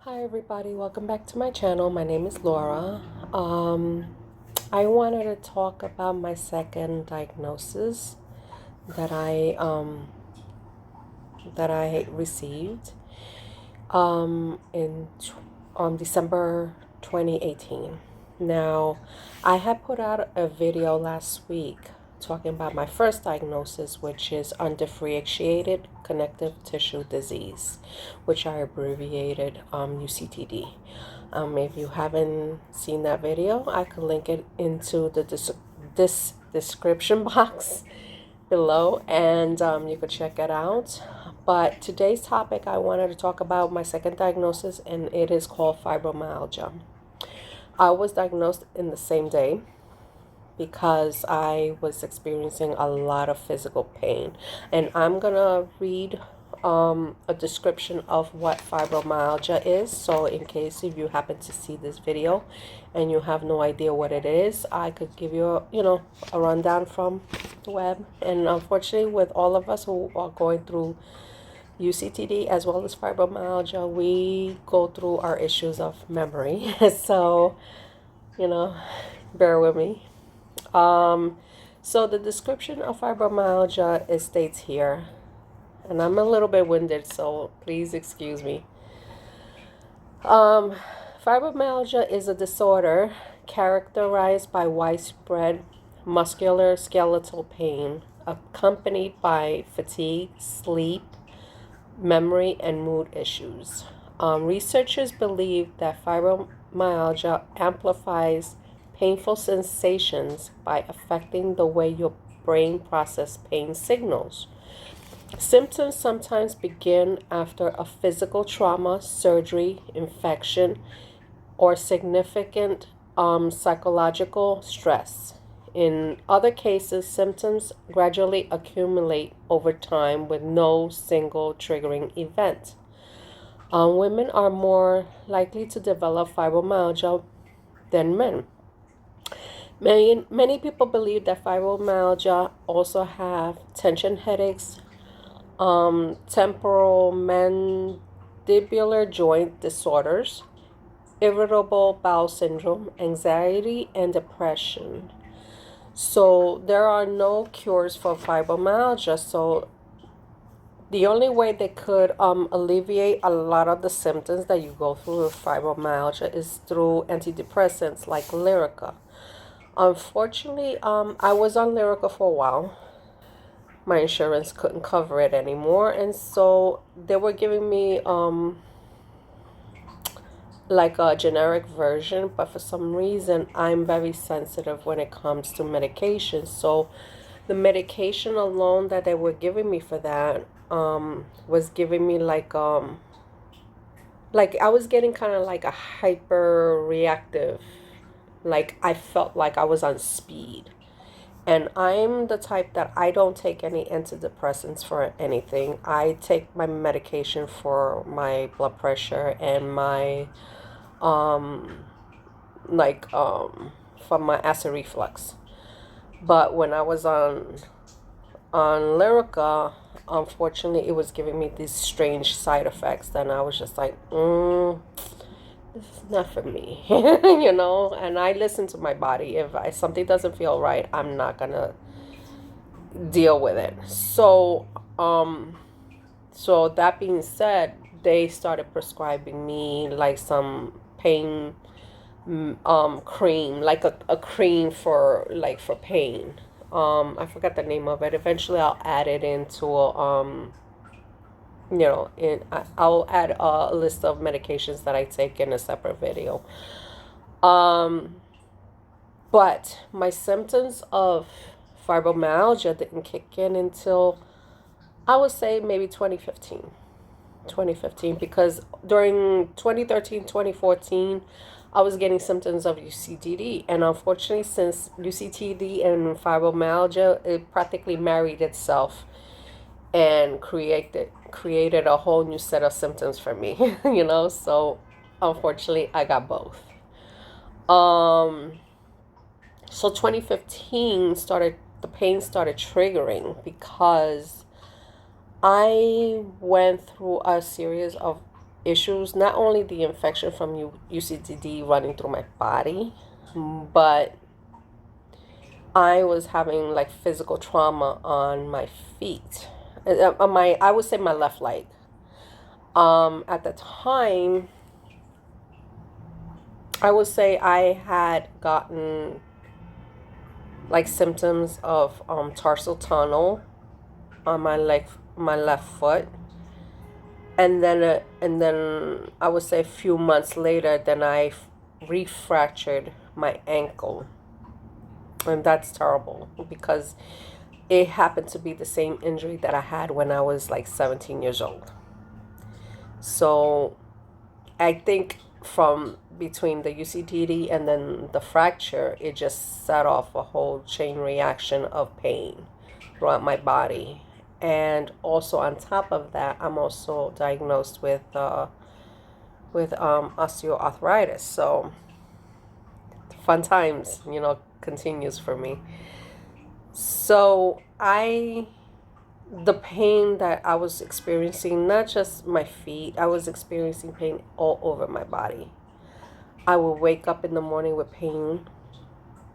Hi everybody, welcome back to my channel. My name is Laura. I wanted to talk about my second diagnosis that I received in on December 2018. Now, I had put out a video last week talking about my first diagnosis, which is undifferentiated connective tissue disease, which I abbreviated UCTD. If you haven't seen that video, I could link it into the this description box below, and you could check it out. But today's topic, I wanted to talk about my second diagnosis, and it is called fibromyalgia. I was diagnosed in the same day because I was experiencing a lot of physical pain. And I'm gonna read a description of what fibromyalgia is. So in case if you happen to see this video and you have no idea what it is, I could give you a rundown from the web. And unfortunately, with all of us who are going through UCTD as well as fibromyalgia, we go through our issues of memory. So, bear with me. So the description of fibromyalgia states here, and I'm a little bit winded, so please excuse me. Fibromyalgia is a disorder characterized by widespread muscular skeletal pain accompanied by fatigue, sleep, memory, and mood issues. Researchers believe that fibromyalgia amplifies painful sensations by affecting the way your brain processes pain signals. Symptoms sometimes begin after a physical trauma, surgery, infection, or significant psychological stress. In other cases, symptoms gradually accumulate over time with no single triggering event. Women are more likely to develop fibromyalgia than men. Many people believe that fibromyalgia also have tension headaches, temporal mandibular joint disorders, irritable bowel syndrome, anxiety, and depression. So there are no cures for fibromyalgia. So the only way they could alleviate a lot of the symptoms that you go through with fibromyalgia is through antidepressants like Lyrica. Unfortunately, I was on Lyrica for a while. My insurance couldn't cover it anymore, and so they were giving me like a generic version, but for some reason I'm very sensitive when it comes to medication. So the medication alone that they were giving me for that was giving me like I was getting kind of like a hyper reactive, like I felt like I was on speed. And I'm the type that I don't take any antidepressants for anything. I take my medication for my blood pressure and my for my acid reflux. But when I was on Lyrica, unfortunately, it was giving me these strange side effects, and I was just like, this is not for me, and I listen to my body. If something doesn't feel right, I'm not gonna deal with it. So that being said, they started prescribing me like some pain cream, like a cream for pain. I forgot the name of it. Eventually I'll add it into I'll add a list of medications that I take in a separate video. But my symptoms of fibromyalgia didn't kick in until I would say maybe 2015, because during 2013, 2014, I was getting symptoms of UCTD, and unfortunately, since UCTD and fibromyalgia, it practically married itself and created a whole new set of symptoms for me. So unfortunately I got both. So 2015 the pain started triggering because I went through a series of issues, not only the infection from UCTD running through my body, but I was having like physical trauma on my feet, on my, I would say my left leg. At the time, I would say I had gotten like symptoms of tarsal tunnel on my leg, my left foot, and then I would say a few months later, then I refractured my ankle, and that's terrible because it happened to be the same injury that I had when I was like 17 years old. So I think from between the UCTD and then the fracture, it just set off a whole chain reaction of pain throughout my body. And also on top of that, I'm also diagnosed with osteoarthritis. So fun times, continues for me. So the pain that I was experiencing, not just my feet, I was experiencing pain all over my body. I would wake up in the morning with pain,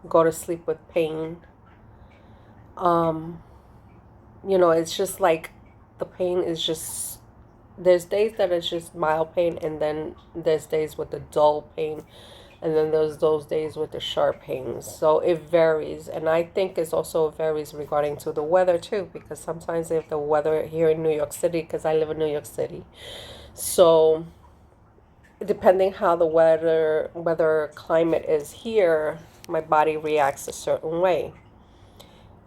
go to sleep with pain. It's just like the pain is just, there's days that it's just mild pain, and then there's days with the dull pain, and then there's those days with the sharp pains. So it varies, and I think it also varies regarding to the weather too, because sometimes if the weather here in New York City, because I live in New York City, so depending how the weather climate is here, my body reacts a certain way,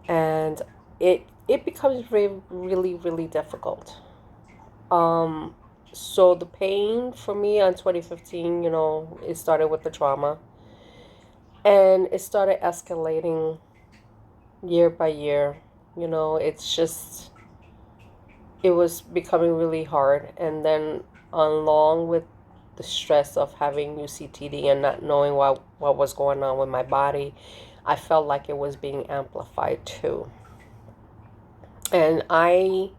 and it becomes really, really difficult. So the pain for me on 2015, it started with the trauma, and it started escalating year by year. It was becoming really hard, and then along with the stress of having UCTD and not knowing what was going on with my body, I felt like it was being amplified too. And I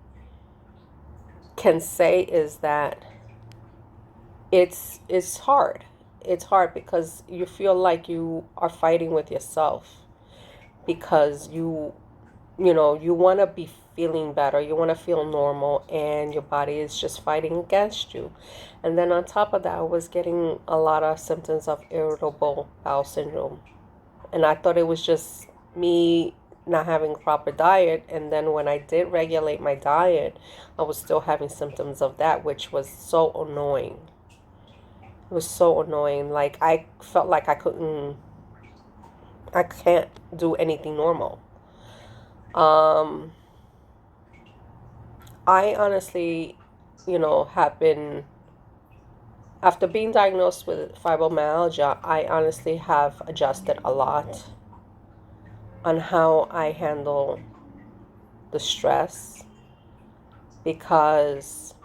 can say is that it's hard. It's hard because you feel like you are fighting with yourself, because you want to be feeling better, you want to feel normal, and your body is just fighting against you. And then on top of that, I was getting a lot of symptoms of irritable bowel syndrome, and I thought it was just me not having proper diet. And then when I did regulate my diet, I was still having symptoms of that, which was so annoying. It was so annoying. Like, I felt like I can't do anything normal. I honestly, have been, after being diagnosed with fibromyalgia, I honestly have adjusted a lot on how I handle the stress, because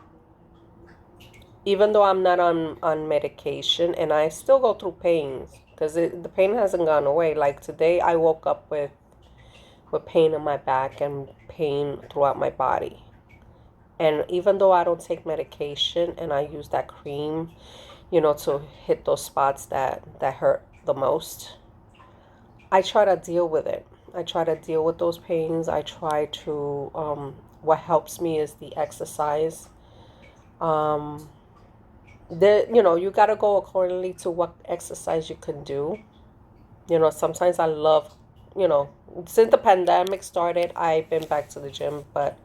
even though I'm not on medication, and I still go through pain, because the pain hasn't gone away. Like today, I woke up with pain in my back and pain throughout my body. And even though I don't take medication and I use that cream, to hit those spots that hurt the most, I try to deal with it. I try to deal with those pains. I try to, what helps me is the exercise. You got to go accordingly to what exercise you can do. Sometimes I love, since the pandemic started, I've been back to the gym, but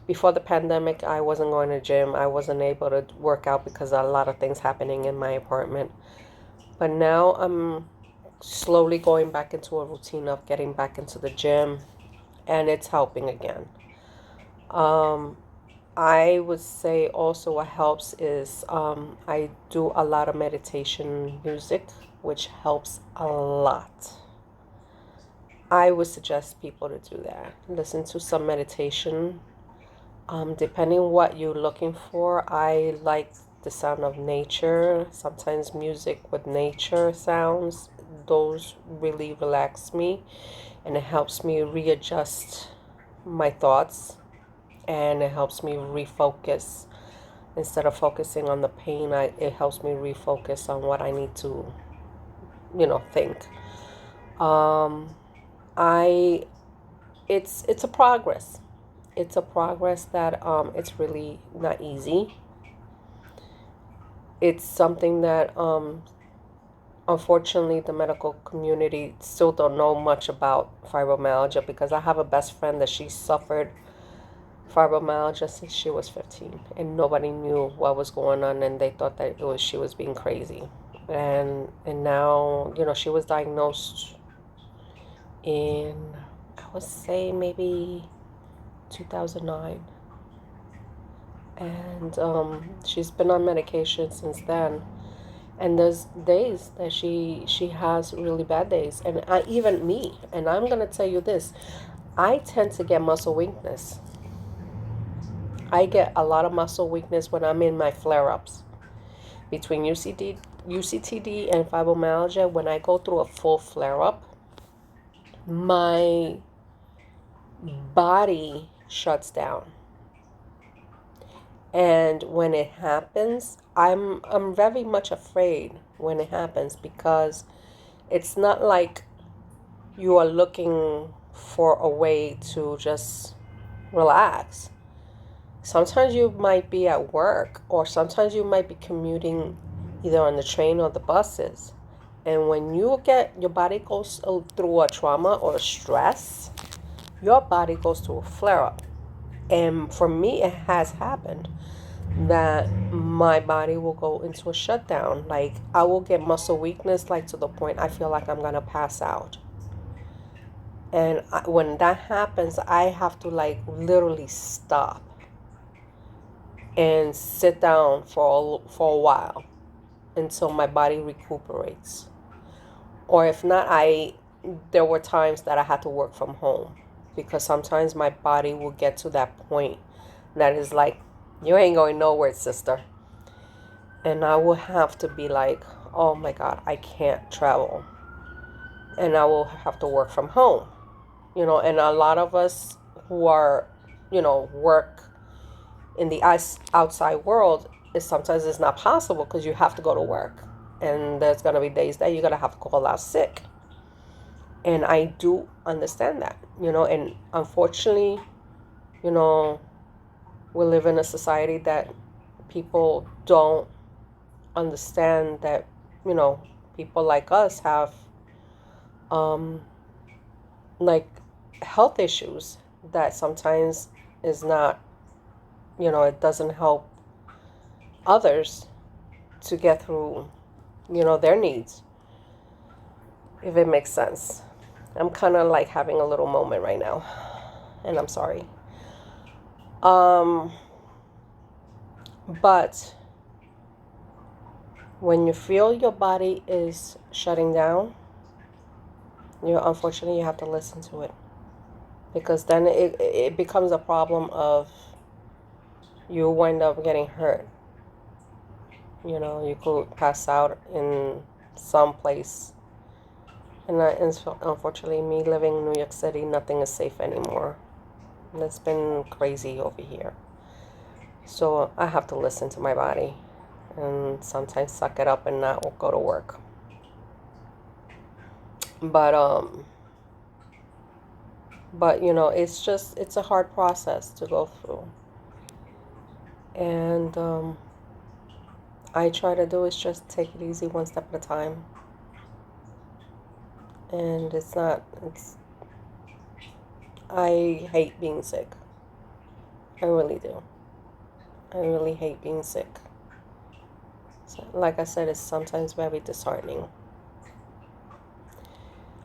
before the pandemic, I wasn't going to gym. I wasn't able to work out because a lot of things happening in my apartment. But now I'm slowly going back into a routine of getting back into the gym, and it's helping again. I would say also what helps is I do a lot of meditation music, which helps a lot. I would suggest people to do that. Listen to some meditation. Depending what you're looking for, I like the sound of nature. Sometimes music with nature sounds, those really relax me, and it helps me readjust my thoughts, and it helps me refocus Instead of focusing on the pain, it helps me refocus on what I need to, think. Um, I it's a progress. It's a progress that it's really not easy. It's something that unfortunately the medical community still don't know much about fibromyalgia, because I have a best friend that she suffered fibromyalgia since she was 15, and nobody knew what was going on, and they thought that she was being crazy. And now, she was diagnosed in, I would say, maybe 2009, and she's been on medication since then. And there's days that she has really bad days, and even me. And I'm gonna tell you this: I tend to get muscle weakness. I get a lot of muscle weakness when I'm in my flare-ups between UCTD and fibromyalgia. When I go through a full flare-up, my body shuts down. And when it happens, I'm very much afraid when it happens, because it's not like you are looking for a way to just relax. Sometimes you might be at work, or sometimes you might be commuting either on the train or the buses. And when your body goes through a trauma or a stress, your body goes through a flare up. And for me, it has happened that my body will go into a shutdown. Like, I will get muscle weakness, like to the point I feel like I'm going to pass out. And when that happens, I have to like literally stop and sit down for a while until my body recuperates. Or if not, there were times that I had to work from home, because sometimes my body will get to that point that is like, you ain't going nowhere, sister. And I will have to be like, oh my God, I can't travel. And I will have to work from home. And a lot of us who are, work in the outside world, sometimes it's not possible, because you have to go to work. And there's going to be days that you're going to have to call out sick. And I do understand that, and unfortunately, we live in a society that people don't understand that, people like us have, like, health issues that sometimes is not, it doesn't help others to get through, their needs, if it makes sense. I'm kind of like having a little moment right now, and I'm sorry. But when you feel your body is shutting down, unfortunately you have to listen to it, because then it becomes a problem of you wind up getting hurt. You could pass out in some place. And unfortunately, me living in New York City, nothing is safe anymore. And it's been crazy over here. So I have to listen to my body and sometimes suck it up and not go to work. But it's a hard process to go through. And I try to do is just take it easy, one step at a time. And I hate being sick. I really do. I really hate being sick. So, like I said, it's sometimes very disheartening.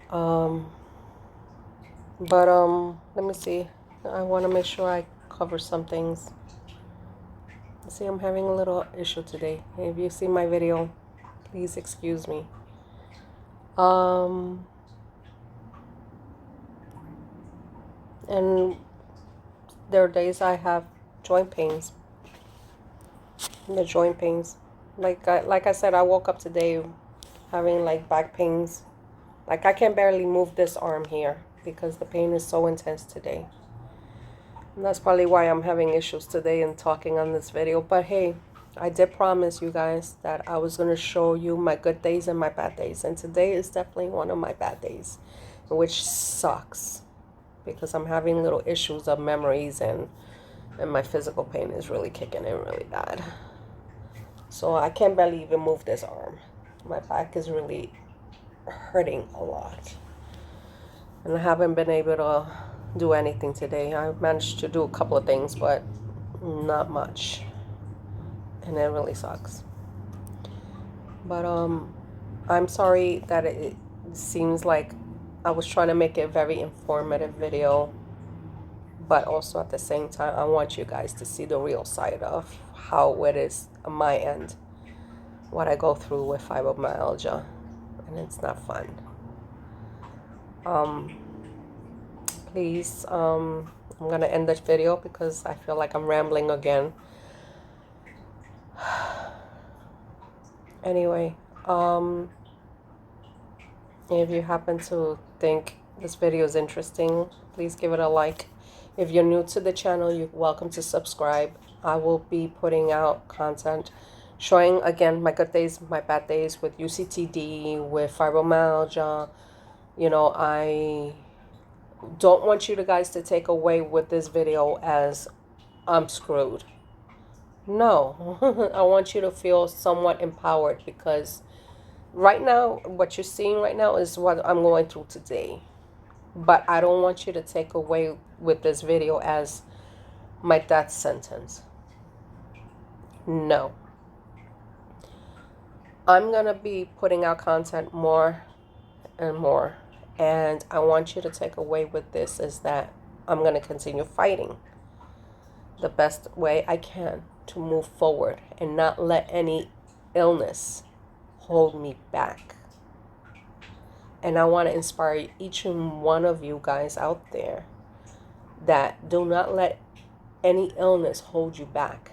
But let me see. I want to make sure I cover some things. See, I'm having a little issue today. If you see my video, please excuse me. And there are days I have joint pains. The joint pains. Like I said, I woke up today having like back pains. Like I can barely move this arm here because the pain is so intense today. And that's probably why I'm having issues today in talking on this video. But hey, I did promise you guys that I was going to show you my good days and my bad days. And today is definitely one of my bad days, which sucks because I'm having little issues of memories, and my physical pain is really kicking in really bad. So I can't barely even move this arm. My back is really hurting a lot. And I haven't been able to do anything today. I managed to do a couple of things, but not much. And it really sucks. But I'm sorry that it seems like I was trying to make a very informative video, but also at the same time I want you guys to see the real side of how it is on my end, what I go through with fibromyalgia, and it's not fun. Please, I'm gonna end this video because I feel like I'm rambling again. Anyway, if you happen to think this video is interesting, please give it a like. If you're new to the channel, you're welcome to subscribe. I will be putting out content showing, again, my good days, my bad days with UCTD, with fibromyalgia. You know, I don't want you guys to take away with this video as I'm screwed. No, I want you to feel somewhat empowered, because right now, what you're seeing right now is what I'm going through today. But I don't want you to take away with this video as my death sentence. No. I'm going to be putting out content more and more. And I want you to take away with this is that I'm going to continue fighting the best way I can to move forward and not let any illness hold me back. And I want to inspire each and one of you guys out there that do not let any illness hold you back.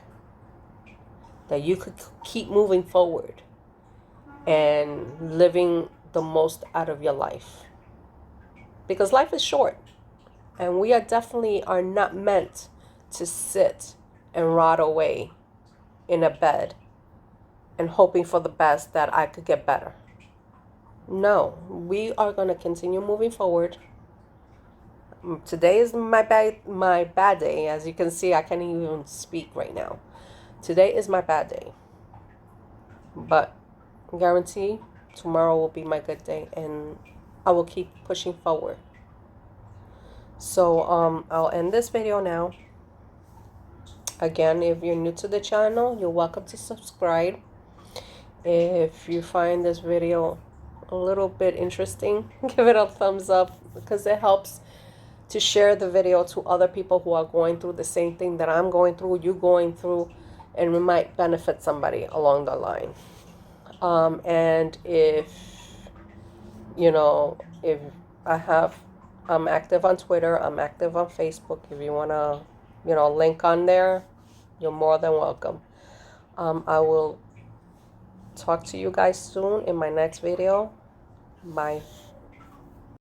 That you could keep moving forward and living the most out of your life. Because life is short. And we are not meant to sit and rot away in a bed and hoping for the best that I could get better. No, we are going to continue moving forward. Today is my bad day. As you can see, I can't even speak right now. Today is my bad day. But I guarantee tomorrow will be my good day, and I will keep pushing forward. So I'll end this video now. Again, if you're new to the channel, you're welcome to subscribe. If you find this video a little bit interesting, give it a thumbs up, because it helps to share the video to other people who are going through the same thing that I'm going through, you going through, and it might benefit somebody along the line. And if I'm active on Twitter, I'm active on Facebook. If you want to, link on there, you're more than welcome. I will talk to you guys soon in my next video. Bye.